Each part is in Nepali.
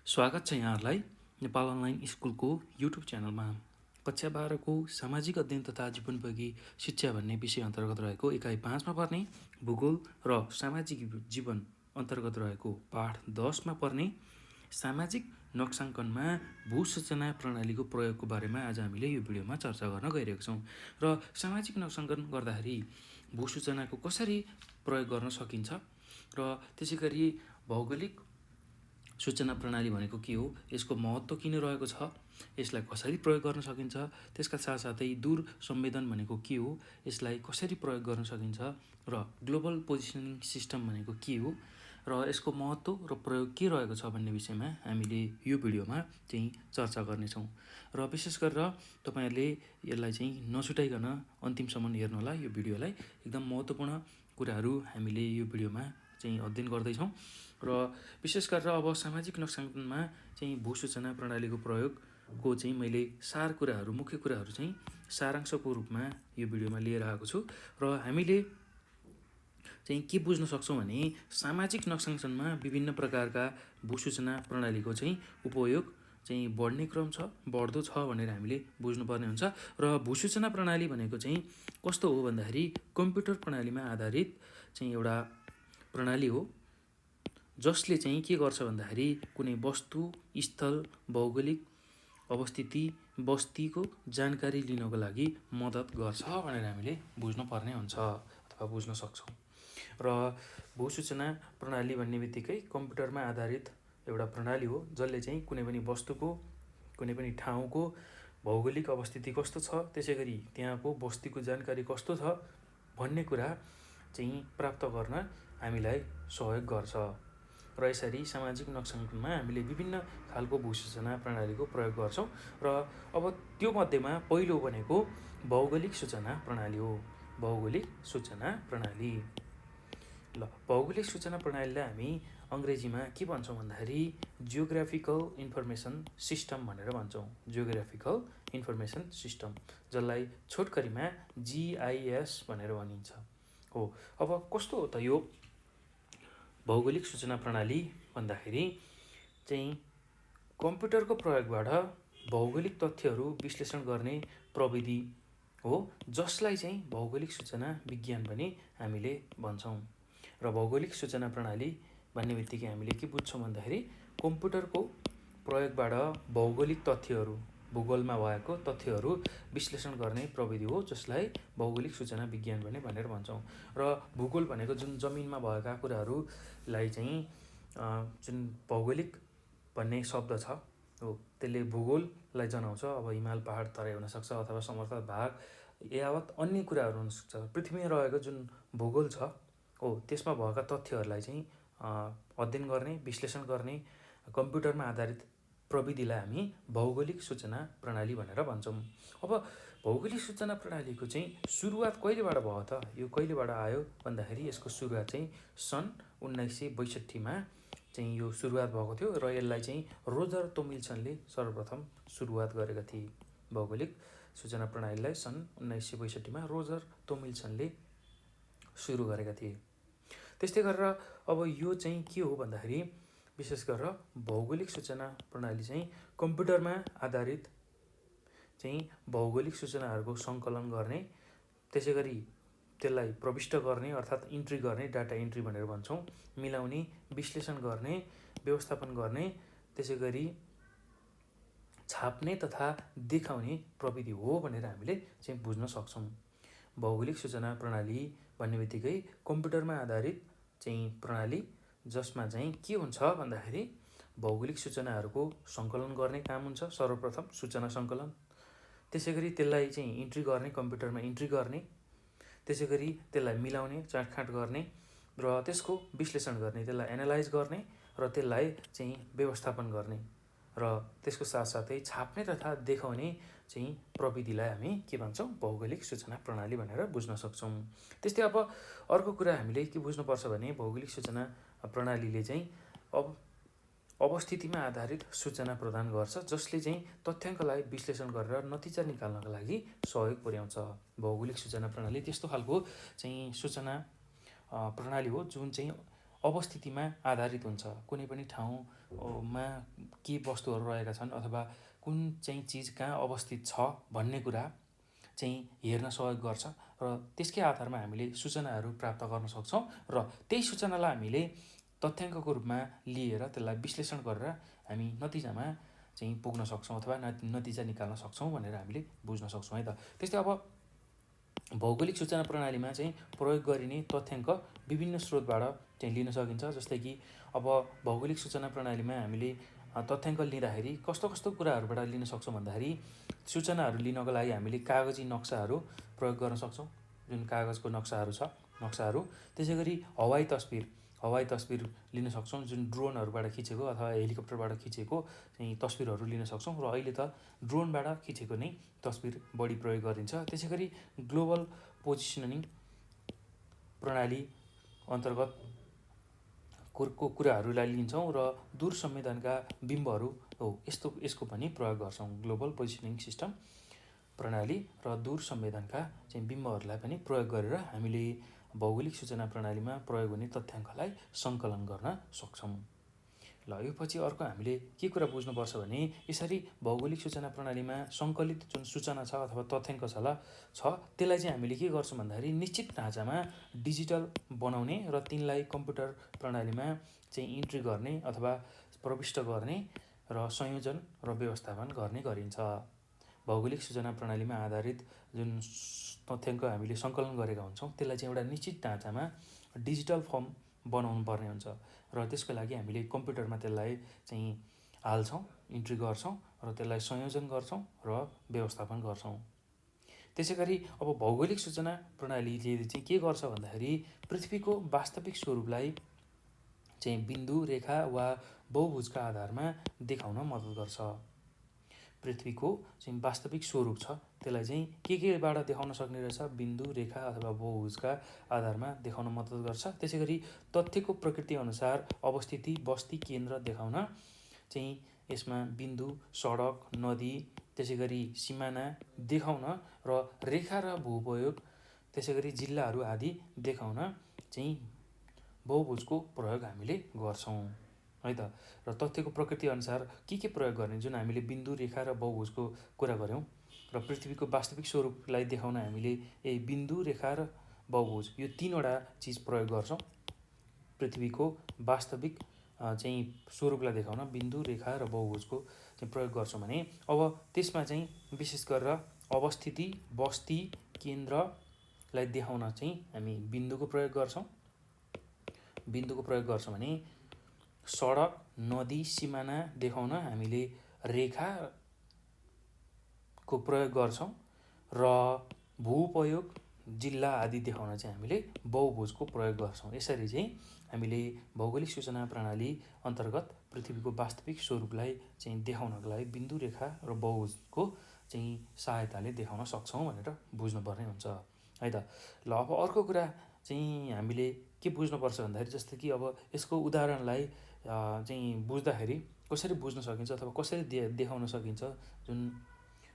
स्वागत छ यहाँहरूलाई नेपाल अनलाइन स्कुलको युट्युब च्यानलमा। कक्षा 12को सामाजिक अध्ययन तथा जीवनोपयोगी शिक्षा भन्ने विषय अन्तर्गत रहेको इकाइ 5मा पर्ने भूगोल र सामाजिक जीवन अन्तर्गत रहेको पाठ 10मा पर्ने सामाजिक नक्साङ्कनमा भूसूचना प्रणालीको प्रयोगको बारेमा आज हामीले यो भिडियोमा चर्चा गर्न गइरहेको छौँ। र सामाजिक नक्साङ्कन गर्दाखेरि भूसूचनाको कसरी प्रयोग गर्न सकिन्छ र त्यसै गरी भौगोलिक सूचना प्रणाली भनेको के हो, यसको महत्त्व किन रहेको छ, यसलाई कसरी प्रयोग गर्न सकिन्छ, त्यसका साथसाथै दूर संवेदन भनेको के हो, यसलाई कसरी प्रयोग गर्न सकिन्छ र ग्लोबल पोजिसनिङ सिस्टम भनेको के हो र यसको महत्त्व र प्रयोग के रहेको छ भन्ने विषयमा हामीले यो भिडियोमा चाहिँ चर्चा गर्नेछौँ। र विशेष गरेर तपाईँहरूले यसलाई चाहिँ नछुटाइकन अन्तिमसम्म हेर्नुहोला। यो भिडियोलाई एकदम महत्त्वपूर्ण कुराहरू हामीले यो भिडियोमा चाहिँ अध्ययन गर्दैछौँ। र विशेष गरेर अब सामाजिक नक्साङ्कनमा चाहिँ भूसूचना प्रणालीको प्रयोगको चाहिँ मैले मुख्य कुराहरू चाहिँ सारांशको रूपमा यो भिडियोमा लिएर आएको छु। र हामीले चाहिँ के बुझ्न सक्छौँ भने सामाजिक नक्साङ्कनमा विभिन्न प्रकारका भूसूचना प्रणालीको चाहिँ उपयोग चाहिँ बढ्दो छ भनेर हामीले बुझ्नुपर्ने हुन्छ। र भूसूचना प्रणाली भनेको चाहिँ कस्तो हो भन्दाखेरि कम्प्युटर प्रणालीमा आधारित चाहिँ एउटा प्रणाली हो, जसले चाहिँ के गर्छ भन्दाखेरि कुनै वस्तु, स्थल, भौगोलिक अवस्थिति, बस्तीको जानकारी लिनको लागि मद्दत गर्छ भनेर हामीले बुझ्नुपर्ने हुन्छ अथवा बुझ्न सक्छौँ। र भूसूचना प्रणाली भन्ने बित्तिकै कम्प्युटरमा आधारित एउटा प्रणाली हो, जसले चाहिँ कुनै पनि वस्तुको, कुनै पनि ठाउँको भौगोलिक अवस्थिति कस्तो छ, त्यसै गरी त्यहाँको बस्तीको जानकारी कस्तो छ भन्ने कुरा चाहिँ प्राप्त गर्न हामीलाई सहयोग गर्छ। र यसरी सामाजिक नक्साङ्कनमा हामीले विभिन्न खालको भूसूचना प्रणालीको प्रयोग गर्छौँ। र अब त्यो मध्येमा पहिलो भनेको भौगोलिक सूचना प्रणाली हो। भौगोलिक सूचना प्रणाली। भौगोलिक सूचना प्रणालीलाई हामी अङ्ग्रेजीमा के भन्छौँ भन्दाखेरि जियोग्राफिकल इन्फर्मेसन सिस्टम भनेर भन्छौँ। जियोग्राफिकल इन्फर्मेसन सिस्टम, जसलाई छोटकरीमा GIS भनेर भनिन्छ हो। अब कस्तो हो त यो भौगोलिक सूचना प्रणाली भन्दाखेरि चाहिँ कम्प्युटरको प्रयोगबाट भौगोलिक तथ्यहरू विश्लेषण गर्ने प्रविधि हो, जसलाई चाहिँ भौगोलिक सूचना विज्ञान पनि हामीले भन्छौँ। र भौगोलिक सूचना प्रणाली भन्ने बित्तिकै हामीले के बुझ्छौँ भन्दाखेरि कम्प्युटरको प्रयोगबाट भौगोलिक तथ्यहरू, भूगोलमा भएको तथ्यहरू विश्लेषण गर्ने प्रविधि हो, जसलाई भौगोलिक सूचना विज्ञान पनि भनेर भन्छौँ। र भूगोल भनेको जुन जमिनमा भएका कुराहरूलाई चाहिँ जुन भौगोलिक भन्ने शब्द छ हो, त्यसले भूगोललाई जनाउँछ। अब हिमाल, पहाड, तराई हुनसक्छ अथवा समतल भाग यावत अन्य कुराहरू हुनसक्छ। पृथ्वीमा रहेको जुन भूगोल छ हो, त्यसमा भएका तथ्यहरूलाई चाहिँ अध्ययन गर्ने, विश्लेषण गर्ने कम्प्युटरमा आधारित प्रविधिलाई हामी भौगोलिक सूचना प्रणाली भनेर भन्छौँ। अब भौगोलिक सूचना प्रणालीको चाहिँ सुरुवात कहिलेबाट भयो त, यो कहिलेबाट आयो भन्दाखेरि यसको सुरुवात चाहिँ सन् 1962मा चाहिँ यो सुरुवात भएको थियो। र यसलाई चाहिँ रोजर तोमिल्सनले सर्वप्रथम सुरुवात गरेका थिए। भौगोलिक सूचना प्रणालीलाई सन् 1962मा रोजर तोमिल्सनले सुरु गरेका थिए। त्यस्तै गरेर अब यो चाहिँ के हो भन्दाखेरि विशेष गरेर भौगोलिक सूचना प्रणाली चाहिँ कम्प्युटरमा आधारित चाहिँ भौगोलिक सूचनाहरूको सङ्कलन गर्ने, त्यसै गरी त्यसलाई प्रविष्ट गर्ने अर्थात् इन्ट्री गर्ने, डाटा इन्ट्री भनेर भन्छौँ, मिलाउने, विश्लेषण गर्ने, व्यवस्थापन गर्ने, त्यसै गरी छाप्ने तथा देखाउने प्रविधि हो भनेर हामीले चाहिँ बुझ्न सक्छौँ। भौगोलिक सूचना प्रणाली भन्ने बित्तिकै कम्प्युटरमा आधारित चाहिँ प्रणाली, जसमा चाहिँ के हुन्छ भन्दाखेरि भौगोलिक सूचनाहरूको सङ्कलन गर्ने काम हुन्छ। सर्वप्रथम सूचना सङ्कलन, त्यसै गरी त्यसलाई चाहिँ इन्ट्री गर्ने, कम्प्युटरमा इन्ट्री गर्ने, त्यसै गरी त्यसलाई मिलाउने, चाँटखाँट गर्ने र त्यसको विश्लेषण गर्ने, त्यसलाई एनालाइज गर्ने र त्यसलाई चाहिँ व्यवस्थापन गर्ने र त्यसको साथसाथै छाप्ने तथा देखाउने चाहिँ प्रविधिलाई हामी के भन्छौँ, भौगोलिक सूचना प्रणाली भनेर बुझ्न सक्छौँ। त्यस्तै अब अर्को कुरा हामीले के बुझ्नुपर्छ भने भौगोलिक सूचना प्रणालीले चाहिँ अवस्थितिमा आधारित सूचना प्रदान गर्छ, जसले चाहिँ तथ्याङ्कलाई विश्लेषण गरेर नतिजा निकाल्नका लागि सहयोग पुर्याउँछ। भौगोलिक सूचना प्रणाली त्यस्तो खालको चाहिँ सूचना प्रणाली हो जुन चाहिँ अवस्थितिमा आधारित हुन्छ। कुनै पनि ठाउँमा के वस्तुहरू रहेका छन् अथवा कुन चाहिँ चिज कहाँ अवस्थित छ भन्ने कुरा चाहिँ हेर्न सहयोग गर्छ र त्यसकै आधारमा हामीले सूचनाहरू प्राप्त गर्न सक्छौँ र त्यही सूचनालाई हामीले तथ्याङ्कको रूपमा लिएर त्यसलाई विश्लेषण गरेर हामी नतिजामा चाहिँ पुग्न सक्छौँ अथवा नतिजा निकाल्न सक्छौँ भनेर हामीले बुझ्न सक्छौँ है त। त्यस्तै अब भौगोलिक सूचना प्रणालीमा चाहिँ प्रयोग गरिने तथ्याङ्क विभिन्न स्रोतबाट चाहिँ लिन सकिन्छ। जस्तै कि अब भौगोलिक सूचना प्रणालीमा हामीले तथ्याङ्क लिँदाखेरि कस्तो कस्तो कुराहरूबाट लिन सक्छौँ भन्दाखेरि सूचनाहरू लिनको लागि हामीले कागजी नक्साहरू प्रयोग गर्न सक्छौँ, जुन कागजको नक्साहरू। त्यसै गरी हवाई तस्बिर लिन सक्छौँ, जुन ड्रोनहरूबाट खिचेको अथवा हेलिकप्टरबाट खिचेको चाहिँ तस्बिरहरू लिन सक्छौँ र अहिले त ड्रोनबाट खिचेको नै तस्बिर बढी प्रयोग गरिन्छ। त्यसै गरी ग्लोबल पोजिसनिङ प्रणाली अन्तर्गत को कुराहरूलाई लिन्छौँ र दूर संवेदनका बिम्बहरू यसको पनि प्रयोग गर्छौँ। ग्लोबल पोजिसनिङ सिस्टम प्रणाली र दूर संवेदनका चाहिँ बिम्बहरूलाई पनि प्रयोग गरेर हामीले भौगोलिक सूचना प्रणालीमा प्रयोग हुने तथ्याङ्कलाई सङ्कलन गर्न सक्छौँ। ल यो पछि अर्को हामीले के कुरा बुझ्नुपर्छ भने यसरी भौगोलिक सूचना प्रणालीमा सङ्कलित जुन सूचना छ अथवा तथ्याङ्क त्यसलाई चाहिँ हामीले के गर्छौँ भन्दाखेरि निश्चित ढाँचामा डिजिटल बनाउने र तिनलाई कम्प्युटर प्रणालीमा चाहिँ इन्ट्री गर्ने अथवा प्रविष्ट गर्ने र संयोजन र व्यवस्थापन गर्ने गरिन्छ। भौगोलिक सूचना प्रणालीमा आधारित जुन तथ्याङ्क हामीले सङ्कलन गरेका हुन्छौँ त्यसलाई चाहिँ एउटा निश्चित ढाँचामा डिजिटल फर्म बनाउनु पर्ने हुन्छ र त्यसको लागि हामीले कम्प्युटरमा त्यसलाई चाहिँ हाल्छौँ, इन्ट्री गर्छौँ र त्यसलाई संयोजन गर्छौँ र व्यवस्थापन गर्छौँ। त्यसै गरी अब भौगोलिक सूचना प्रणालीले चाहिँ के गर्छ भन्दाखेरि पृथ्वीको वास्तविक स्वरूपलाई चाहिँ बिन्दु, रेखा वा बहुभुजका आधारमा देखाउन मद्दत गर्छ। पृथ्वीको चाहिँ वास्तविक स्वरूप छ त्यसलाई चाहिँ केबाट देखाउन सक्ने रहेछ, बिन्दु, रेखा अथवा बहुभुजका आधारमा देखाउन मद्दत गर्छ। त्यसै गरी तथ्यको प्रकृति अनुसार अवस्थिति, बस्ती, केन्द्र देखाउन चाहिँ यसमा बिन्दु, सडक, नदी, त्यसै गरी सिमाना देखाउन र रेखा र भूपयोग, त्यसै गरी जिल्लाहरू आदि देखाउन चाहिँ बहुभुजको प्रयोग हामीले गर्छौँ है त। र तथ्यको प्रकृति अनुसार के प्रयोग गर्ने, जुन हामीले बिन्दु, रेखा र बहुभुजको कुरा गऱ्यौँ र पृथ्वीको वास्तविक स्वरूपलाई देखाउन हामीले बिन्दु, रेखा र बहुभुज यो तीनवटा चिज प्रयोग गर्छौँ। पृथ्वीको वास्तविक चाहिँ स्वरूपलाई देखाउन बिन्दु, रेखा र बहुभुजको चाहिँ प्रयोग गर्छौँ भने अब त्यसमा चाहिँ विशेष गरेर अवस्थिति, बस्ती, केन्द्रलाई देखाउन चाहिँ हामी बिन्दुको प्रयोग गर्छौँ। भने सडक, नदी, सिमाना देखाउन हामीले रेखाको प्रयोग गर्छौँ र भूपयोग, जिल्ला आदि देखाउन चाहिँ हामीले बहुभुजको प्रयोग गर्छौँ। यसरी चाहिँ हामीले भौगोलिक सूचना प्रणाली अन्तर्गत पृथ्वीको वास्तविक स्वरूपलाई चाहिँ देखाउनको लागि बिन्दु, रेखा र बहुभुजको चाहिँ सहायताले देखाउन सक्छौँ भनेर बुझ्नुपर्ने हुन्छ है त। ल अब अर्को कुरा चाहिँ हामीले के बुझ्नुपर्छ भन्दाखेरि जस्तै कि अब यसको उदाहरणलाई चाहिँ बुझ्दाखेरि कसरी बुझ्न सकिन्छ अथवा कसरी देखाउन सकिन्छ, जुन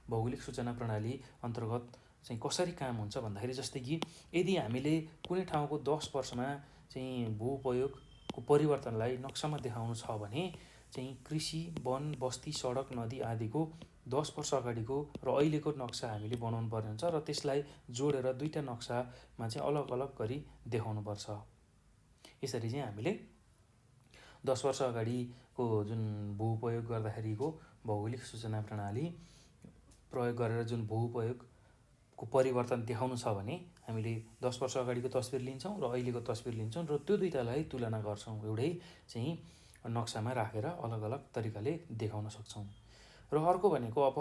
भौगोलिक सूचना प्रणाली अन्तर्गत चाहिँ कसरी काम हुन्छ भन्दाखेरि जस्तै कि यदि हामीले कुनै ठाउँको 10 वर्षमा चाहिँ भूपयोगको परिवर्तनलाई नक्सामा देखाउनु छ भने चाहिँ कृषि, वन, बस्ती, सडक, नदी आदिको 10 वर्ष अगाडिको र अहिलेको नक्सा हामीले बनाउनु पर्ने हुन्छ र त्यसलाई जोडेर दुईवटा नक्सामा चाहिँ अलग अलग गरी देखाउनुपर्छ। यसरी चाहिँ हामीले 10 वर्ष अगाडिको जुन भूपयोग गर्दाखेरिको भौगोलिक सूचना प्रणाली प्रयोग गरेर जुन भूपयोगको परिवर्तन देखाउनु छ भने हामीले 10 वर्ष अगाडिको तस्बिर लिन्छौँ र अहिलेको तस्बिर लिन्छौँ र त्यो दुईटालाई तुलना गर्छौँ, एउटै चाहिँ नक्सामा राखेर अलग अलग तरिकाले देखाउन सक्छौँ। र अर्को भनेको अब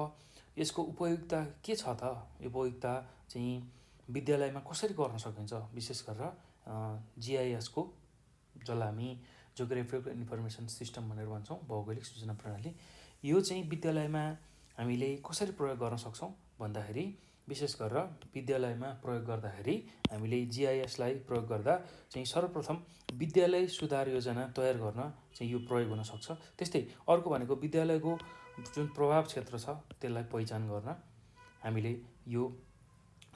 यसको उपयोगिता के छ त, उपयोगिता चाहिँ विद्यालयमा कसरी गर्न सकिन्छ, विशेष गरेर GISको, जसलाई हामी जियोग्राफिकल इन्फर्मेसन सिस्टम भनेर भन्छौँ, भौगोलिक सूचना प्रणाली, यो चाहिँ विद्यालयमा हामीले कसरी प्रयोग गर्न सक्छौँ भन्दाखेरि विशेष गरेर विद्यालयमा प्रयोग गर्दाखेरि हामीले GISलाई प्रयोग गर्दा चाहिँ सर्वप्रथम विद्यालय सुधार योजना तयार गर्न चाहिँ यो प्रयोग हुन सक्छ। त्यस्तै अर्को भनेको विद्यालयको जुन प्रभाव क्षेत्र छ त्यसलाई पहिचान गर्न हामीले यो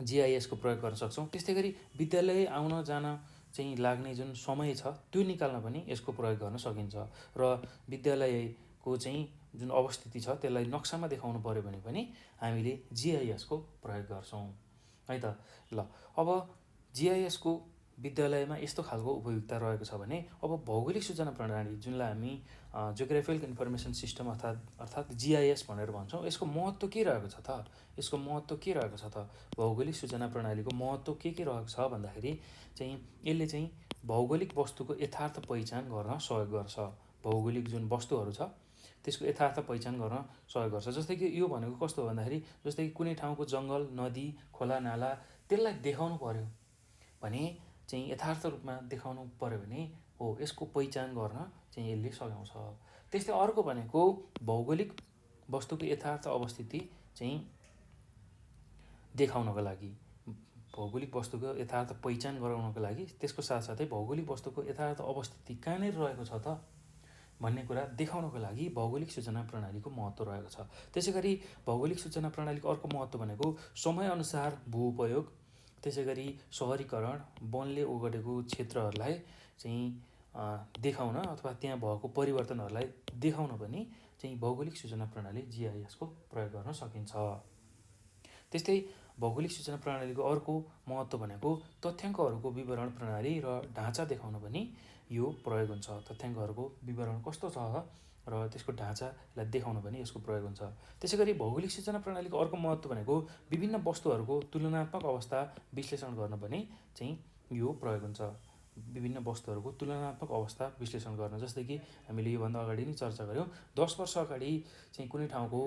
GISको प्रयोग गर्न सक्छौँ। त्यस्तै गरी विद्यालय आउन जान चाहिँ लाग्ने जुन समय छ त्यो निकाल्न पनि यसको प्रयोग गर्न सकिन्छ। र विद्यालयको चाहिँ जुन अवस्थिति छ त्यसलाई नक्सामा देखाउनु पऱ्यो भने पनि हामीले जिआइएसको प्रयोग गर्छौँ है त। ल अब जिआइएसको विद्यालयमा यस्तो खालको उपयुक्तता रहेको छ भने अब भौगोलिक सूचना प्रणाली जुनलाई हामी जियोग्राफिकल इन्फर्मेसन सिस्टम अर्थात् जिआइएस भनेर भन्छौँ, यसको महत्त्व के रहेको छ त? यसको महत्त्व के रहेको छ त? भौगोलिक सूचना प्रणालीको महत्त्व के रहेको छ भन्दाखेरि चाहिँ यसले चाहिँ भौगोलिक वस्तुको यथार्थ पहिचान गर्न सहयोग गर्छ। भौगोलिक जुन वस्तुहरू छ त्यसको यथार्थ पहिचान गर्न सहयोग गर्छ। जस्तै कि यो भनेको कस्तो हो भन्दाखेरि जस्तै कि कुनै ठाउँको जङ्गल, नदी, खोला, नाला त्यसलाई देखाउनु पर्यो भने चाहिँ यथार्थ रूपमा देखाउनु पर्यो भने हो यसको पहिचान गर्न चाहिँ यसले सघाउँछ। त्यस्तै अर्को भनेको भौगोलिक वस्तुको यथार्थ अवस्थिति चाहिँ देखाउनको लागि, भौगोलिक वस्तुको यथार्थ पहिचान गराउनको लागि, त्यसको साथसाथै भौगोलिक वस्तुको यथार्थ अवस्थिति कहाँनिर रहेको छ त भन्ने कुरा देखाउनको लागि भौगोलिक सूचना प्रणालीको महत्त्व रहेको छ। त्यसै गरी भौगोलिक सूचना प्रणालीको अर्को महत्त्व भनेको समयअनुसार भूउपयोग, त्यसै गरी सहरीकरण, वनले ओगटेको क्षेत्रहरूलाई चाहिँ देखाउन अथवा त्यहाँ भएको परिवर्तनहरूलाई देखाउन पनि चाहिँ भौगोलिक सूचना प्रणाली जिआइएसको प्रयोग गर्न सकिन्छ। त्यस्तै भौगोलिक सूचना प्रणालीको अर्को महत्त्व भनेको तथ्याङ्कहरूको विवरण प्रणाली र ढाँचा देखाउन पनि यो प्रयोग हुन्छ। तथ्याङ्कहरूको विवरण कस्तो छ र त्यसको ढाँचालाई देखाउन पनि यसको प्रयोग हुन्छ। त्यसै गरी भौगोलिक सूचना प्रणालीको अर्को महत्त्व भनेको विभिन्न वस्तुहरूको तुलनात्मक अवस्था विश्लेषण गर्न पनि चाहिँ यो प्रयोग हुन्छ। विभिन्न वस्तुहरूको तुलनात्मक अवस्था विश्लेषण गर्न, जस्तै कि हामीले योभन्दा अगाडि नै चर्चा गऱ्यौँ, 10 वर्ष अगाडि चाहिँ कुनै ठाउँको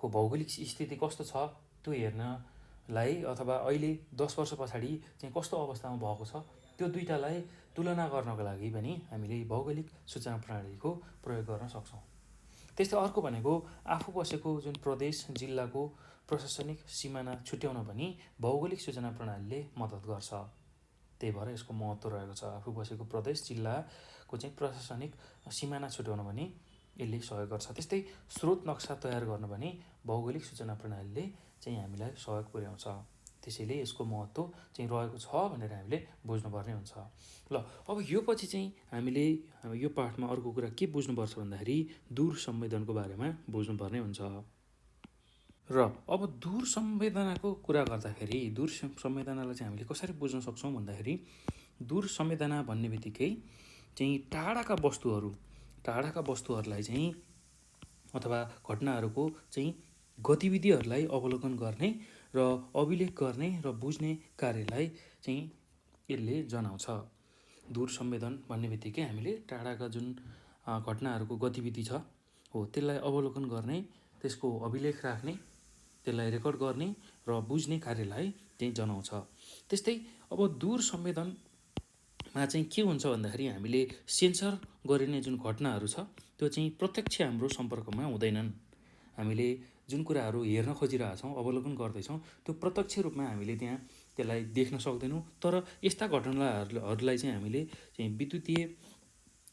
भौगोलिक स्थिति कस्तो छ त्यो हेर्नलाई अथवा अहिले 10 वर्ष पछाडि चाहिँ कस्तो अवस्थामा भएको छ त्यो दुईटालाई तुलना गर्नको लागि पनि हामीले भौगोलिक सूचना प्रणालीको प्रयोग गर्न सक्छौँ। त्यस्तै अर्को भनेको आफू बसेको जुन प्रदेश, जिल्लाको प्रशासनिक सिमाना छुट्याउन पनि भौगोलिक सूचना प्रणालीले मद्दत गर्छ। त्यही भएर यसको महत्त्व रहेको छ। आफू बसेको प्रदेश, जिल्लाको चाहिँ प्रशासनिक सिमाना छुट्याउन पनि यसले सहयोग गर्छ। त्यस्तै स्रोत नक्सा तयार गर्न पनि भौगोलिक सूचना प्रणालीले चाहिँ हामीलाई सहयोग पुर्याउँछ। त्यसैले यसको महत्त्व चाहिँ रहेको छ भनेर हामीले बुझ्नुपर्ने हुन्छ। ल अब यो पछि चाहिँ हामीले यो पाठमा अर्को कुरा के बुझ्नुपर्छ भन्दाखेरि दूर संवेदनको बारेमा बुझ्नुपर्ने हुन्छ। र अब दूर संवेदनाको कुरा गर्दाखेरि दूर संवेदनालाई चाहिँ हामीले कसरी बुझ्न सक्छौँ भन्दाखेरि दूर संवेदना भन्ने बित्तिकै चाहिँ टाढाका वस्तुहरूलाई चाहिँ अथवा घटनाहरूको चाहिँ गतिविधिहरूलाई अवलोकन गर्ने र अभिलेख गर्ने र बुझ्ने कार्यलाई चाहिँ यसले जनाउँछ। दूर संवेदन भन्ने बित्तिकै हामीले टाढाका जुन घटनाहरूको गतिविधि छ हो त्यसलाई अवलोकन गर्ने, त्यसको अभिलेख राख्ने, त्यसलाई रेकर्ड गर्ने र बुझ्ने कार्यलाई चाहिँ जनाउँछ। त्यस्तै अब दूर संवेदनमा चाहिँ के हुन्छ भन्दाखेरि हामीले सेन्सर गरिने जुन घटनाहरू छ त्यो चाहिँ प्रत्यक्ष हाम्रो सम्पर्कमा हुँदैनन्। हामीले जुन कुराहरू हेर्न खोजिरहेका छौँ, अवलोकन गर्दैछौँ, त्यो प्रत्यक्ष रूपमा हामीले त्यहाँ त्यसलाई देख्न सक्दैनौँ। तर यस्ता घटनाहरूलाई चाहिँ हामीले चाहिँ विद्युतीय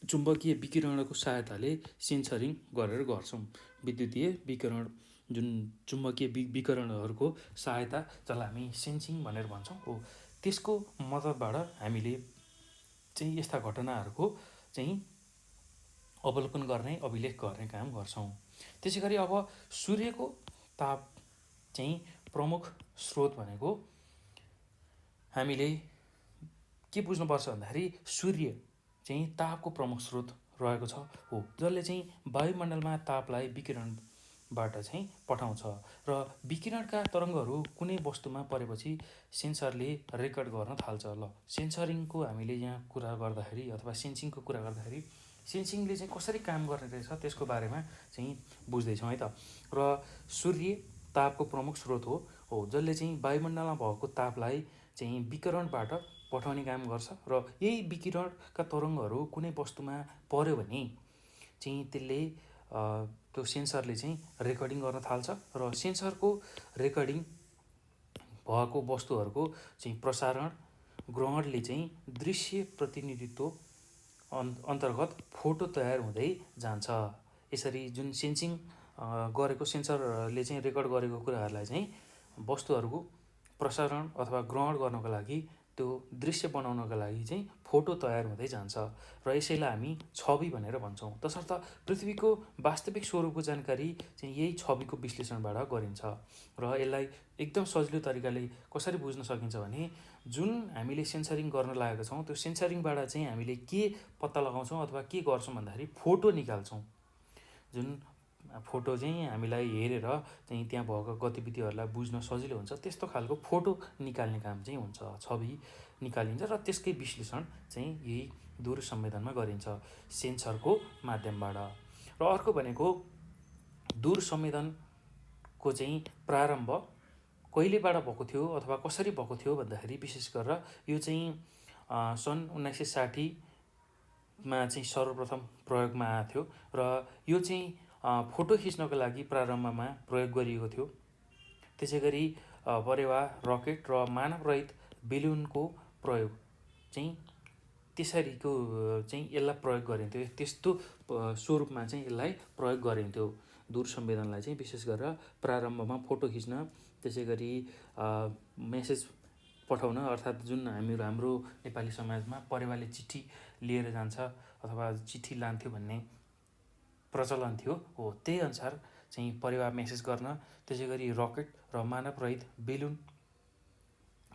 चुम्बकीय विकिरणको सहायताले सेन्सरिङ गरेर गर्छौँ। विद्युतीय विकिरण जुन चुम्बकीय विकिरणहरूको सहायता जसलाई हामी सेन्सिङ भनेर भन्छौँ हो त्यसको मद्दतबाट हामीले चाहिँ यस्ता घटनाहरूको चाहिँ अवलोकन गर्ने, अभिलेख गर्ने काम गर्छौँ। त्यसै गरी अब सूर्यको ताप चाहिँ प्रमुख स्रोत भनेको हामीले के बुझ्नुपर्छ भन्दाखेरि सूर्य चाहिँ तापको प्रमुख स्रोत रहेको छ हो जसले चाहिँ वायुमण्डलमा तापलाई विकिरणबाट चाहिँ पठाउँछ र विकिरणका तरङ्गहरू कुनै वस्तुमा परेपछि सेन्सरले रेकर्ड गर्न थाल्छ। ल सेन्सरिङको हामीले यहाँ कुरा गर्दाखेरि अथवा सेन्सिङको कुरा गर्दाखेरि सेन्सिङले चाहिँ कसरी काम गर्ने रहेछ त्यसको बारेमा चाहिँ बुझ्दैछौँ है त। र सूर्य तापको प्रमुख स्रोत हो जसले चाहिँ वायुमण्डलमा भएको तापलाई चाहिँ विकिरणबाट पठाउने काम गर्छ र यही विकिरणका तरङ्गहरू कुनै वस्तुमा पर्यो भने चाहिँ त्यसले त्यो सेन्सरले चाहिँ रेकर्डिङ गर्न थाल्छ र सेन्सरको रेकर्डिङ भएको वस्तुहरूको चाहिँ प्रसारण ग्रहणले चाहिँ दृश्य प्रतिनिधित्व अन्तर्गत फोटो तयार हुँदै जान्छ। यसरी जुन सेन्सिङ गरेको सेन्सरले चाहिँ रेकर्ड गरेको कुराहरूलाई चाहिँ वस्तुहरूको प्रसारण अथवा ग्रहण गर्नको लागि त्यो दृश्य बनाउनका लागि चाहिँ फोटो तयार हुँदै जान्छ र यसैलाई हामी छवि भनेर भन्छौँ। तसर्थ पृथ्वीको वास्तविक स्वरूपको जानकारी चाहिँ यही छविको विश्लेषणबाट गरिन्छ र यसलाई एकदम सजिलो तरिकाले कसरी बुझ्न सकिन्छ भने जुन हामीले सेन्सरिङ गर्न लागेका छौँ त्यो सेन्सरिङबाट चाहिँ हामीले के पत्ता लगाउँछौँ अथवा के गर्छौँ भन्दाखेरि फोटो निकाल्छौँ। जुन फोटो चाहिँ हामीलाई हेरेर चाहिँ त्यहाँ भएको गतिविधिहरूलाई बुझ्न सजिलो हुन्छ त्यस्तो खालको फोटो निकाल्ने काम चाहिँ हुन्छ, छवि निकालिन्छ र त्यसकै विश्लेषण चाहिँ यही दूर संवेदनमा गरिन्छ सेन्सरको माध्यमबाट। र अर्को भनेको दूर संवेदनको चाहिँ प्रारम्भ कहिलेबाट भएको थियो अथवा कसरी भएको थियो भन्दाखेरि विशेष गरेर यो चाहिँ सन् 1960मा चाहिँ सर्वप्रथम प्रयोगमा आएको थियो र यो चाहिँ फोटो खिच्नको लागि प्रारम्भमा प्रयोग गरिएको थियो। त्यसै गरी परेवा रकेट र मानवरहित बेलुनको प्रयोग चाहिँ त्यसरीको चाहिँ यसलाई प्रयोग गरिन्थ्यो, त्यस्तो स्वरूपमा चाहिँ यसलाई प्रयोग गरिन्थ्यो। दूर संवेदनलाई चाहिँ विशेष गरेर प्रारम्भमा फोटो खिच्न, त्यसै गरी मेसेज पठाउन, अर्थात् जुन हाम्रो नेपाली समाजमा परेवाले चिठी लिएर जान्छ अथवा चिठी लान्थ्यो भन्ने प्रचलन थियो, हो त्यही अनुसार चाहिँ परेवा मेसेज गर्न, त्यसै गरी रकेट र मानवरहित बेलुन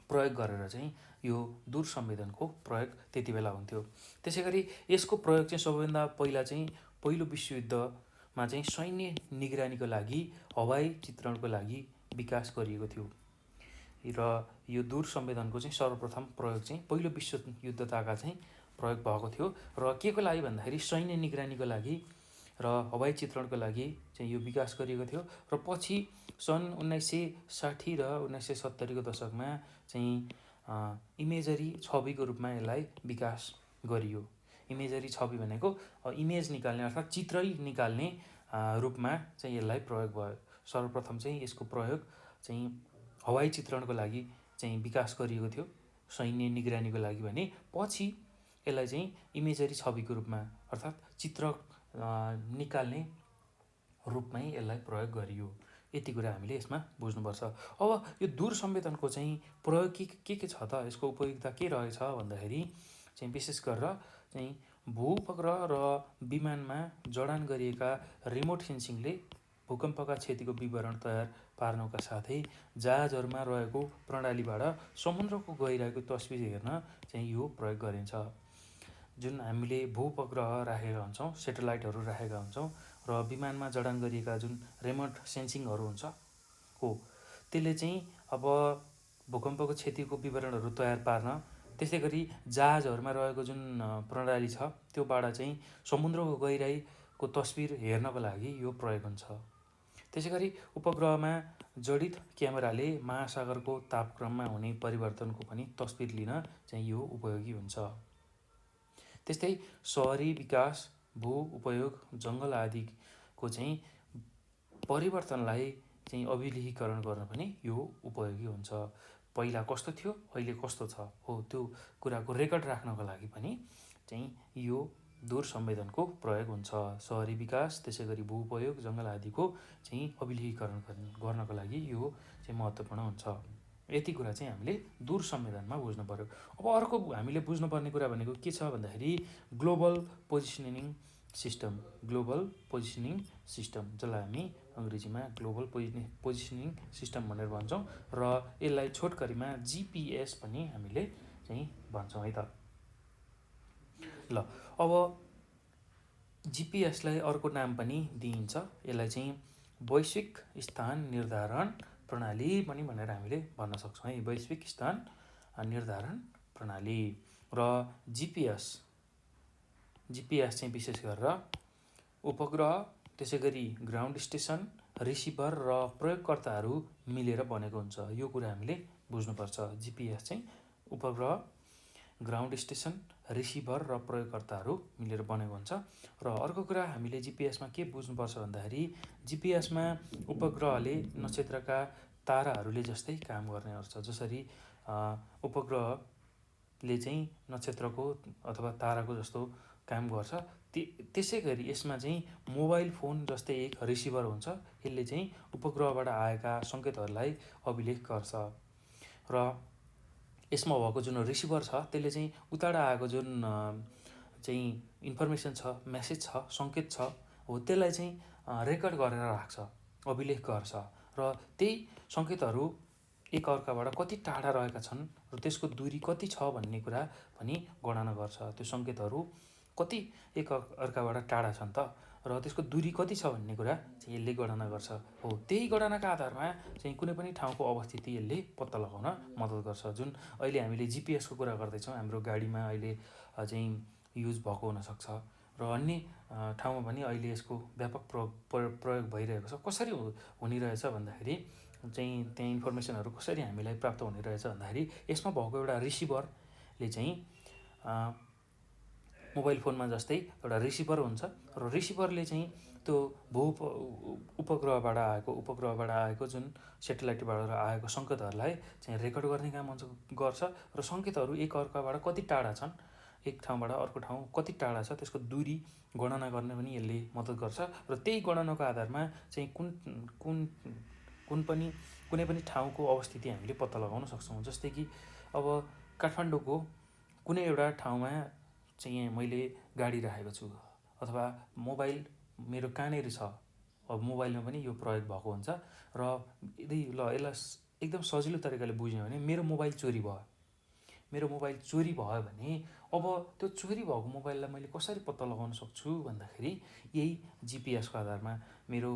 प्रयोग गरेर चाहिँ यो दूर संवेदनको प्रयोग त्यति बेला हुन्थ्यो। त्यसै गरी यसको प्रयोग चाहिँ सबैभन्दा पहिला चाहिँ पहिलो विश्वयुद्धमा चाहिँ सैन्य निगरानीको लागि हवाई चित्रणको लागि विकास गरिएको थियो र यो दूर संवेदनको चाहिँ सर्वप्रथम प्रयोग चाहिँ पहिलो विश्वयुद्धताका चाहिँ प्रयोग भएको थियो र के को लागि भन्दाखेरि सैन्य निगरानीको लागि र हवाई चित्रणको लागि चाहिँ यो विकास गरिएको थियो र पछि सन् 1960 र 1970को दशकमा चाहिँ इमेजरी छविको रूपमा यसलाई विकास गरियो। इमेजरी छवि भनेको इमेज निकाल्ने अर्थात् चित्रै निकाल्ने रूपमा चाहिँ यसलाई प्रयोग भयो। सर्वप्रथम चाहिँ यसको प्रयोग चाहिँ हवाई चित्रणको लागि चाहिँ विकास गरिएको थियो, सैन्य निगरानीको लागि भने पछि यसलाई चाहिँ इमेजरी छविको रूपमा अर्थात् चित्र निकाल्ने रूपमै यसलाई प्रयोग गरियो। यति कुरा हामीले यसमा बुझ्नुपर्छ। अब यो दूर संवेदनको चाहिँ प्रयोग के छ त, यसको उपयोगिता के रहेछ भन्दाखेरि चाहिँ विशेष गरेर चाहिँ भूउपग्रह र विमानमा जडान गरिएका रिमोट सेन्सिङले भूकम्पका क्षतिको विवरण तयार पार्नका साथै जहाजहरूमा रहेको प्रणालीबाट समुद्रको गहिराईको तस्बिर हेर्न चाहिँ यो प्रयोग गरिन्छ। जुन हामीले भूउपग्रह राखेका हुन्छौँ, सेटेलाइटहरू राखेका हुन्छौँ र विमानमा जडान गरिएका जुन रिमोट सेन्सिङहरू हुन्छ हो त्यसले चाहिँ अब भूकम्पको क्षतिको विवरणहरू तयार पार्न, त्यसै गरी जहाजहरूमा रहेको जुन प्रणाली छ त्योबाट चाहिँ समुद्रको गहिराईको तस्बिर हेर्नको लागि यो प्रयोग हुन्छ। त्यसै गरी उपग्रहमा जडित क्यामेराले महासागरको तापक्रममा हुने परिवर्तनको पनि तस्बिर लिन चाहिँ यो उपयोगी हुन्छ। त्यस्तै सहरी विकास, भू उपयोग, जङ्गल आदिको चाहिँ परिवर्तनलाई चाहिँ अभिलेखीकरण गर्न पनि यो उपयोगी हुन्छ। पहिला कस्तो थियो, अहिले कस्तो छ हो त्यो कुराको रेकर्ड राख्नको लागि पनि चाहिँ यो दूर संवेदनको प्रयोग हुन्छ। सहरी विकास, त्यसै गरी भू उपयोग, जङ्गल आदिको चाहिँ अभिलेखीकरण गर्नको लागि यो चाहिँ महत्त्वपूर्ण हुन्छ। यति कुरा चाहिँ हामीले दूर संवेदनमा बुझ्नु पर्यो। अब अर्को हामीले बुझ्नुपर्ने कुरा भनेको के छ भन्दाखेरि global positioning system, global positioning system, जसलाई हामी अङ्ग्रेजीमा ग्लोबल पोजिसनिङ सिस्टम भनेर भन्छौँ र यसलाई छोटकरीमा GPS पनि हामीले चाहिँ भन्छौँ है त। ल अब GPSलाई अर्को नाम पनि दिइन्छ, यसलाई चाहिँ वैश्विक स्थान निर्धारण प्रणाली पनि भनेर हामीले भन्न सक्छौँ है, वैश्विक स्थान निर्धारण प्रणाली। र GPS चाहिँ विशेष गरेर उपग्रह, त्यसै गरी ग्राउन्ड स्टेसन, रिसिभर र प्रयोगकर्ताहरू मिलेर बनेको हुन्छ। यो कुरा हामीले बुझ्नुपर्छ। GPS चाहिँ उपग्रह, ग्राउन्ड स्टेसन, रिसिभर र प्रयोगकर्ताहरू मिलेर बनेको हुन्छ। र अर्को कुरा हामीले GPSमा के बुझ्नुपर्छ भन्दाखेरि GPSमा उपग्रहले नक्षत्रका ताराहरूले जस्तै काम गर्ने गर्छ। जसरी उपग्रहले चाहिँ नक्षत्रको अथवा ताराको जस्तो काम गर्छ, त्यसै गरी यसमा चाहिँ मोबाइल फोन जस्तै एक रिसिभर हुन्छ। यसले चाहिँ उपग्रहबाट आएका सङ्केतहरूलाई अभिलेख गर्छ र यसमा भएको जुन रिसिभर छ त्यसले चाहिँ उताबाट आएको जुन चाहिँ इन्फर्मेसन छ, मेसेज छ, सङ्केत छ हो त्यसलाई चाहिँ रेकर्ड गरेर राख्छ, अभिलेख गर्छ र त्यही सङ्केतहरू एकअर्काबाट कति टाढा रहेका छन् र त्यसको दूरी कति छ भन्ने कुरा पनि गणना गर्छ। त्यो सङ्केतहरू कति एकअर्काबाट टाढा छन् त र त्यसको दूरी कति छ भन्ने कुरा चाहिँ यसले गणना गर्छ। हो त्यही गणनाका आधारमा चाहिँ कुनै पनि ठाउँको अवस्थिति यसले पत्ता लगाउन मद्दत गर्छ। जुन अहिले हामीले जिपिएसको कुरा गर्दैछौँ, हाम्रो गाडीमा अहिले चाहिँ युज भएको हुनसक्छ र अन्य ठाउँमा पनि अहिले यसको व्यापक प्रयोग भइरहेको छ। कसरी हुने रहेछ भन्दाखेरि चाहिँ त्यहाँ इन्फर्मेसनहरू कसरी हामीलाई प्राप्त हुने रहेछ भन्दाखेरि यसमा भएको एउटा रिसिभरले चाहिँ मोबाइल फोनमा जस्तै एउटा रिसिभर हुन्छ र रिसिभरले चाहिँ त्यो उपग्रहबाट आएको जुन सेटेलाइटबाट आएको सङ्केतहरूलाई चाहिँ रेकर्ड गर्ने काम गर्छ र सङ्केतहरू एकअर्काबाट कति टाढा छन्, एक ठाउँबाट अर्को ठाउँ कति टाढा छ त्यसको दूरी गणना गर्ने पनि यसले मद्दत गर्छ र त्यही गणनाको आधारमा चाहिँ कुनै पनि ठाउँको अवस्थिति हामीले पत्ता लगाउन सक्छौँ। जस्तै कि अब काठमाडौँको कुनै एउटा ठाउँमा चाहिँ मैले गाडी राखेको छु अथवा मोबाइल मेरो कहाँनिर छ, अब मोबाइलमा पनि यो प्रयोग भएको हुन्छ र यदि यसलाई एकदम सजिलो तरिकाले बुझ्यो भने मेरो मोबाइल चोरी भयो भने अब त्यो चोरी भएको मोबाइललाई मैले कसरी पत्ता लगाउन सक्छु भन्दाखेरि यही जिपिएसको आधारमा मेरो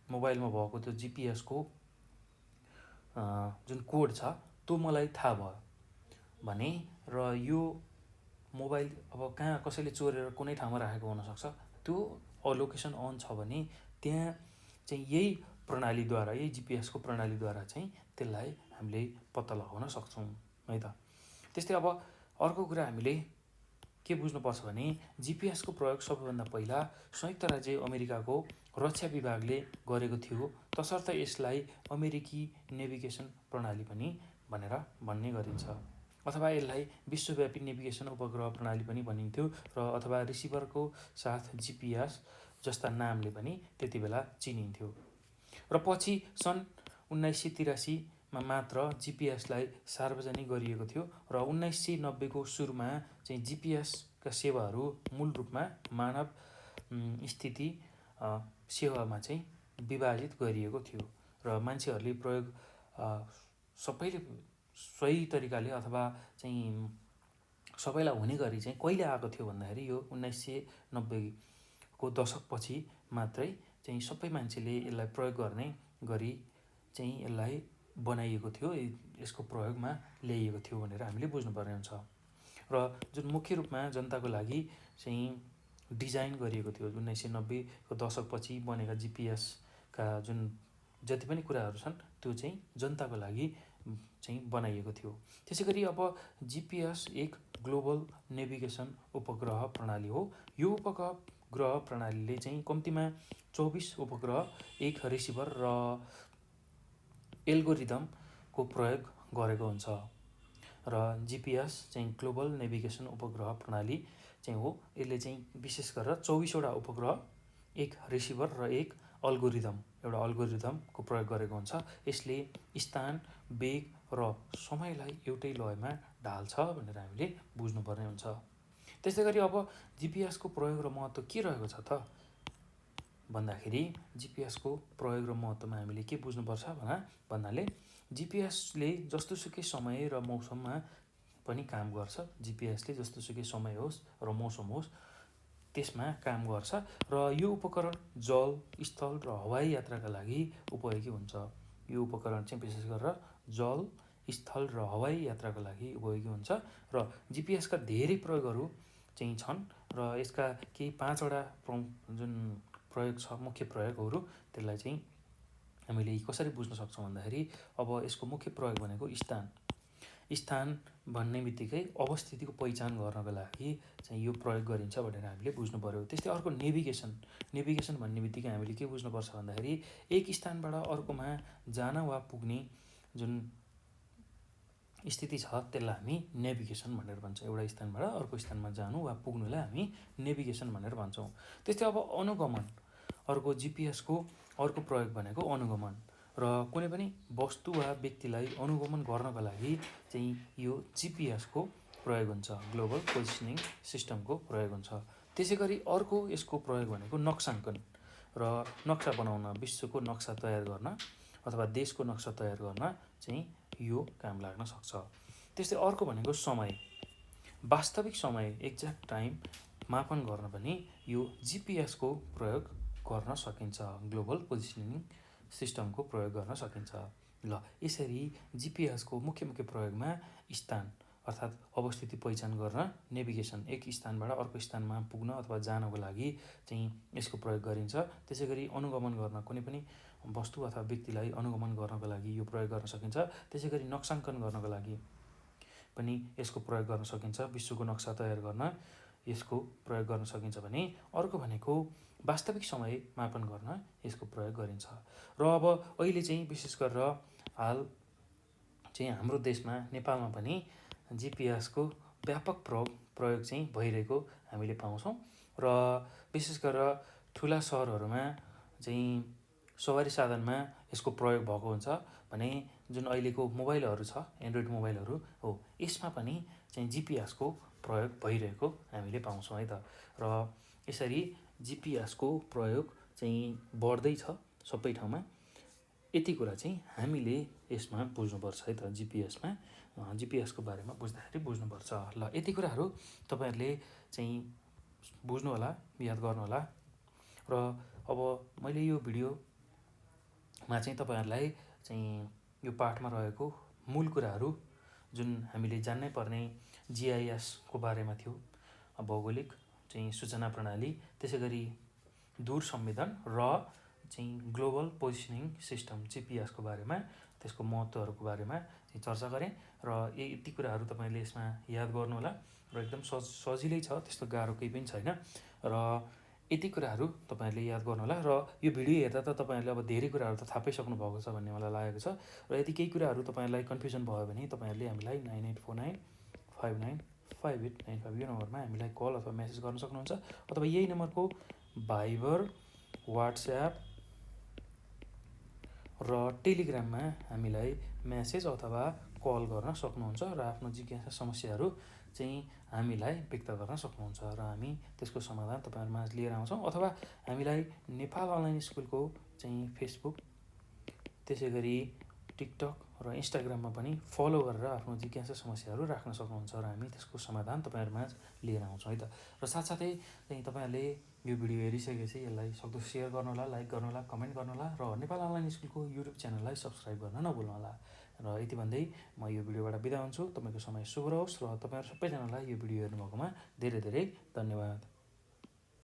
मोबाइलमा भएको त्यो जिपिएसको जुन कोड छ त्यो मलाई थाहा भयो भने र यो मोबाइल अब कहाँ कसैले चोरेर कुनै ठाउँमा राखेको हुनसक्छ, त्यो लोकेसन अन छ भने त्यहाँ चाहिँ यही प्रणालीद्वारा, यही जिपिएसको प्रणालीद्वारा चाहिँ त्यसलाई हामीले पत्ता लगाउन सक्छौँ है त। त्यस्तै अब अर्को कुरा हामीले के बुझ्नुपर्छ भने जिपिएसको प्रयोग सबैभन्दा पहिला संयुक्त राज्य अमेरिकाको रक्षा विभागले गरेको थियो, तसर्थ यसलाई अमेरिकी नेभिगेसन प्रणाली पनि भन्ने गरिन्छ अथवा यसलाई विश्वव्यापी नेभिगेसन उपग्रह प्रणाली पनि भनिन्थ्यो र अथवा रिसिभरको साथ जिपिएस जस्ता नामले पनि त्यति बेला चिनिन्थ्यो। र पछि सन् 1983मा मात्र जिपिएसलाई सार्वजनिक गरिएको थियो र 1990को सुरुमा चाहिँ जिपिएसका सेवाहरू मूल रूपमा मानव स्थिति सेवामा चाहिँ विभाजित गरिएको थियो र मान्छेहरूले प्रयोग सबैले सही तरिकाले अथवा चाहिँ सबैलाई हुने गरी चाहिँ कहिले आएको थियो भन्दाखेरि यो 1990को दशकपछि मात्रै चाहिँ सबै मान्छेले यसलाई प्रयोग गर्ने गरी चाहिँ यसलाई बनाइएको थियो, यसको प्रयोगमा ल्याइएको थियो भनेर हामीले बुझ्नुपर्ने हुन्छ। र जुन मुख्य रूपमा जनताको लागि चाहिँ डिजाइन गरिएको थियो 1990को दशकपछि बनेका जिपिएसका जुन जति पनि कुराहरू छन् त्यो चाहिँ जनताको लागि चाहिँ बनाइएको थियो। त्यसै गरी अब जिपिएस एक ग्लोबल नेभिगेसन उपग्रह प्रणाली हो। यो उपग्रह प्रणालीले चाहिँ कम्तीमा 24 उपग्रह, एक रिसिभर र एल्गोरिदमको प्रयोग गरेको हुन्छ र जिपिएस चाहिँ ग्लोबल नेभिगेसन उपग्रह प्रणाली चाहिँ हो। यसले चाहिँ विशेष गरेर 24वटा उपग्रह, एक रिसिभर र एक अल्गोरिदमको प्रयोग गरेको हुन्छ। यसले स्थान, वेग र समयलाई एउटै लयमा ढाल्छ भनेर हामीले बुझ्नुपर्ने हुन्छ। त्यस्तै गरी अब जिपिएसको प्रयोग र महत्त्व के रहेको छ त भन्दाखेरि जिपिएसको प्रयोग र महत्त्वमा हामीले के बुझ्नुपर्छ भन्नाले जिपिएसले जस्तोसुकै समय र मौसममा पनि काम गर्छ। जिपिएसले जस्तोसुकै समय होस् र मौसम होस् त्यसमा काम गर्छ र यो उपकरण जल, स्थल र हवाई यात्राका लागि उपयोगी हुन्छ। यो उपकरण चाहिँ विशेष गरेर जल, स्थल र हवाई यात्राका लागि उपयोगी हुन्छ र जिपिएसका धेरै प्रयोगहरू चाहिँ छन् र यसका केही 5वटा जुन प्रयोग छ, मुख्य प्रयोगहरू, त्यसलाई चाहिँ हामीले कसरी बुझ्न सक्छौँ भन्दाखेरि अब यसको मुख्य प्रयोग भनेको स्थान भन्ने बित्तिकै अवस्थितिको पहिचान गर्नको लागि चाहिँ यो प्रयोग गरिन्छ भनेर हामीले बुझ्नु पर्यो। त्यस्तै अर्को नेभिगेसन भन्ने बित्तिकै हामीले के बुझ्नुपर्छ भन्दाखेरि एक स्थानबाट अर्कोमा जान वा पुग्ने जुन स्थिति छ त्यसलाई हामी नेभिगेसन भनेर भन्छौँ। एउटा स्थानबाट अर्को स्थानमा जानु वा पुग्नुलाई हामी नेभिगेसन भनेर भन्छौँ। त्यस्तै अब अनुगमन, अर्को जिपिएसको अर्को प्रयोग भनेको अनुगमन र कुनै पनि वस्तु वा व्यक्तिलाई अनुगमन गर्नको लागि चाहिँ यो जिपिएसको प्रयोग हुन्छ, ग्लोबल पोजिसनिङ सिस्टमको प्रयोग हुन्छ। त्यसै गरी अर्को यसको प्रयोग भनेको नक्साङ्कन र नक्सा बनाउन, विश्वको नक्सा तयार गर्न अथवा देशको नक्सा तयार गर्न चाहिँ यो काम लाग्न सक्छ। त्यस्तै अर्को भनेको समय, वास्तविक समय एक्ज्याक्ट टाइम मापन गर्न पनि यो जिपिएसको प्रयोग गर्न सकिन्छ, ग्लोबल पोजिसनिङ सिस्टमको प्रयोग गर्न सकिन्छ। ल यसरी जिपिएसको मुख्य प्रयोगमा स्थान अर्थात् अवस्थिति पहिचान गर्न, नेभिगेसन एक स्थानबाट अर्को स्थानमा पुग्न अथवा जानको लागि चाहिँ यसको प्रयोग गरिन्छ। त्यसै गरी अनुगमन गर्न, कुनै पनि वस्तु अथवा व्यक्तिलाई अनुगमन गर्नको लागि यो प्रयोग गर्न सकिन्छ। त्यसै गरी नक्साङ्कन गर्नको लागि पनि यसको प्रयोग गर्न सकिन्छ, विश्वको नक्सा तयार गर्न यसको प्रयोग गर्न सकिन्छ भने अर्को भनेको वास्तविक समय मापन गर्न यसको प्रयोग गरिन्छ। र अब अहिले चाहिँ विशेष गरेर हाल चाहिँ हाम्रो देशमा नेपालमा पनि जिपिएसको व्यापक प्रयोग चाहिँ भइरहेको हामीले पाउँछौँ। र विशेष गरेर ठुला सहरहरूमा चाहिँ सवारी साधनमा यसको प्रयोग भएको हुन्छ भने जुन अहिलेको मोबाइलहरू छ, एन्ड्रोइड मोबाइलहरू हो, यसमा पनि चाहिँ जिपिएसको प्रयोग भइरहेको हामीले पाउँछौँ है त। र यसरी जिपिएसको प्रयोग चाहिँ बढ्दैछ सबै ठाउँमा। यति कुरा चाहिँ हामीले यसमा बुझ्नुपर्छ है त। जिपिएसको बारेमा बुझ्दाखेरि बुझ्नुपर्छ। ल यति कुराहरू तपाईँहरूले चाहिँ बुझ्नु होला, याद गर्नु होला। र अब मैले यो भिडियोमा चाहिँ तपाईँहरूलाई चाहिँ यो पाठमा रहेको मूल कुराहरू जुन हामीले जान्नै पर्ने जिआइएसको बारेमा थियो, भौगोलिक चाहिँ सूचना प्रणाली, त्यसै गरी दूर संवेदन र चाहिँ ग्लोबल पोजिसनिङ सिस्टम जिपिएसको बारेमा, त्यसको महत्त्वहरूको बारेमा चाहिँ चर्चा गरेँ। र यति कुराहरू तपाईँले यसमा याद गर्नु होला र एकदम सजिलै छ, त्यस्तो गाह्रो केही पनि छैन। र यति कुराहरू तपाईँहरूले याद गर्नु होला। र यो भिडियो हेर्दा त तपाईँहरूले अब धेरै कुराहरू त थाहा पाइसक्नु भएको छ भन्ने मलाई लागेको छ। र यदि केही कुराहरू तपाईँहरूलाई कन्फ्युजन भयो भने तपाईँहरूले हामीलाई 9849595895 यो नम्बरमा हामीलाई कल अथवा मेसेज गर्न सक्नुहुन्छ, अथवा यही नम्बरको भाइबर, वाट्सएप र टेलिग्राममा हामीलाई मेसेज अथवा कल गर्न सक्नुहुन्छ र आफ्नो जिज्ञासा समस्याहरू चाहिँ हामीलाई व्यक्त गर्न सक्नुहुन्छ र हामी त्यसको समाधान तपाईँहरूमा लिएर आउँछौँ। अथवा हामीलाई नेपाल अनलाइन स्कुलको चाहिँ फेसबुक, त्यसै गरी टिकटक र इन्स्टाग्राममा पनि फलो गरेर आफ्नो जिज्ञासा समस्याहरू राख्न सक्नुहुन्छ र हामी त्यसको समाधान तपाईँहरूमा लिएर आउँछौँ है त। र साथसाथै चाहिँ तपाईँहरूले यो भिडियो हेरिसकेपछि यसलाई सक्दो सेयर गर्नुहोला, लाइक गर्नुहोला, कमेन्ट गर्नुहोला र नेपाल अनलाइन स्कुलको युट्युब च्यानललाई सब्सक्राइब गर्न नभुल्नुहोला। र यति भन्दै म यो भिडियोबाट बिदा हुन्छु। तपाईँको समय शुभ रहोस् र तपाईँहरू सबैजनालाई यो भिडियो हेर्नुभएकोमा धेरै धेरै धन्यवाद।